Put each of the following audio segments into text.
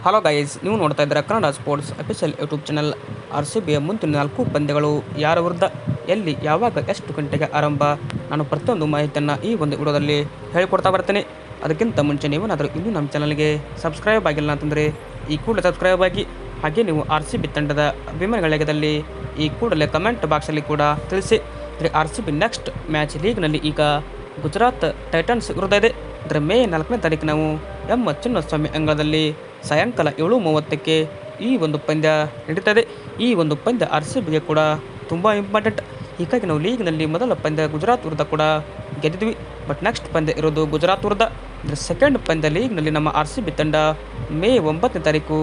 Hello guys, ನೀವು ನೋಡ್ತಾ ಇದ್ದೀರಾ Kannada sports official YouTube channel. RCBಯ ಮುಂದಿನ 4 ಪಂದ್ಯಗಳು ಯಾರ ವಿರುದ್ಧ, ಎಲ್ಲಿ, ಯಾವಾಗ, ಎಷ್ಟು ಗಂಟೆಗೆ ಆರಂಭ, ನಾನು ಪ್ರತಿಯೊಂದು ಮಾಹಿತಿಯನ್ನು ಈ ಒಂದು ವಿಡಿಯೋದಲ್ಲಿ ಹೇಳಿಕೊಡ್ತಾ ಬರ್ತೀನಿ. ಅದಕ್ಕಿಂತ ಮುಂಚೆ ನೀವೇನಾದರೂ ಇನ್ನೂ ನಮ್ಮ ಚಾನಲ್ಗೆ ಸಬ್ಸ್ಕ್ರೈಬ್ ಆಗಿಲ್ಲ ಅಂತಂದರೆ ಈ ಕೂಡಲೇ ಸಬ್ಸ್ಕ್ರೈಬ್ ಆಗಿ. ಹಾಗೆ ನೀವು RCB ತಂಡದ ಅಭಿಮಾನಿಗಳಾಗಿದ್ದಲ್ಲಿ ಈ ಕೂಡಲೇ ಕಮೆಂಟ್ ಬಾಕ್ಸಲ್ಲಿ ಕೂಡ ತಿಳಿಸಿ. RCB ನೆಕ್ಸ್ಟ್ ಮ್ಯಾಚ್ ಲೀಗ್ನಲ್ಲಿ ಈಗ ಗುಜರಾತ್ ಟೈಟನ್ಸ್ ವಿರುದ್ಧ ಇದೆ. ಮೇ 4ನೇ ತಾರೀಕು ನಾವು ಎಂ ಚಿನ್ನಸ್ವಾಮಿ ಅಂಗಳದಲ್ಲಿ ಸಾಯಂಕಾಲ 7:30ಕ್ಕೆ ಈ ಒಂದು ಪಂದ್ಯ ನಡೀತದೆ. ಈ ಒಂದು ಪಂದ್ಯ RCBಗೆ ಕೂಡ ತುಂಬ ಇಂಪಾರ್ಟೆಂಟ್. ಹೀಗಾಗಿ ನಾವು ಲೀಗ್ನಲ್ಲಿ ಮೊದಲ ಪಂದ್ಯ ಗುಜರಾತ್ ವಿರುದ್ಧ ಕೂಡ ಗೆದ್ದಿದ್ವಿ. ಬಟ್ ನೆಕ್ಸ್ಟ್ ಪಂದ್ಯ ಇರೋದು ಗುಜರಾತ್ ವಿರುದ್ಧ. ಸೆಕೆಂಡ್ ಪಂದ್ಯ ಲೀಗ್ನಲ್ಲಿ ನಮ್ಮ RCB ತಂಡ ಮೇ 9ನೇ ತಾರೀಕು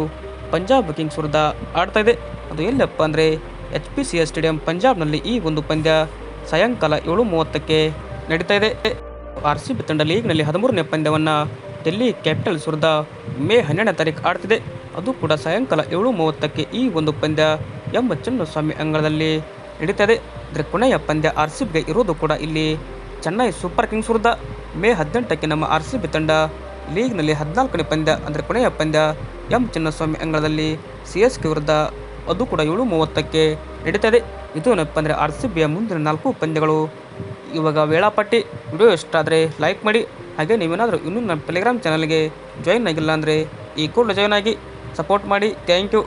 ಪಂಜಾಬ್ ಕಿಂಗ್ಸ್ ವಿರುದ್ಧ ಆಡ್ತಾ ಇದೆ. ಅದು ಎಲ್ಲಪ್ಪ ಅಂದರೆ HPCL ಸ್ಟೇಡಿಯಂ ಪಂಜಾಬ್ನಲ್ಲಿ ಈ ಒಂದು ಪಂದ್ಯ ಸಾಯಂಕಾಲ 7:30ಕ್ಕೆ ನಡೀತಾ ಇದೆ. RCB ತಂಡ ಲೀಗ್ನಲ್ಲಿ 13ನೇ ಪಂದ್ಯವನ್ನು ಡೆಲ್ಲಿ ಕ್ಯಾಪಿಟಲ್ಸ್ ವಿರುದ್ಧ ಮೇ 12ನೇ ತಾರೀಕು ಆಡ್ತಿದೆ. ಅದು ಕೂಡ ಸಾಯಂಕಾಲ 7:30ಕ್ಕೆ ಈ ಒಂದು ಪಂದ್ಯ ಎಂ ಚಿನ್ನಸ್ವಾಮಿ ಅಂಗಳದಲ್ಲಿ ನಡೀತದೆ. ಇದರ ಕೊನೆಯ ಪಂದ್ಯ RCBಗೆ ಇರೋದು ಕೂಡ ಇಲ್ಲಿ ಚೆನ್ನೈ ಸೂಪರ್ ಕಿಂಗ್ಸ್ ವಿರುದ್ಧ. ಮೇ 18ಕ್ಕೆ ನಮ್ಮ RCB ತಂಡ ಲೀಗ್ನಲ್ಲಿ 14ನೇ ಪಂದ್ಯ ಅಂದರೆ ಕೊನೆಯ ಪಂದ್ಯ ಎಂ ಚಿನ್ನಸ್ವಾಮಿ ಅಂಗಳದಲ್ಲಿ CSK ವಿರುದ್ಧ. ಅದು ಕೂಡ 7:30ಕ್ಕೆ ನಡೀತದೆ. ಇದು ಏನಪ್ಪ ಅಂದರೆ RCBಯ ಮುಂದಿನ 4 ಪಂದ್ಯಗಳು. ಇವಾಗ ವೇಳಾಪಟ್ಟಿ. ವಿಡಿಯೋ ಇಷ್ಟ ಆದರೆ ಲೈಕ್ ಮಾಡಿ. ಹಾಗೆ ನೀವೇನಾದರೂ ಇನ್ನೂ ನಮ್ಮ ಟೆಲಿಗ್ರಾಮ್ ಚಾನಲ್ಗೆ ಜಾಯಿನ್ ಆಗಿಲ್ಲ ಅಂದರೆ ಈ ಕೂಡಲೇ ಜಾಯ್ನ್ ಆಗಿ ಸಪೋರ್ಟ್ ಮಾಡಿ. Thank you.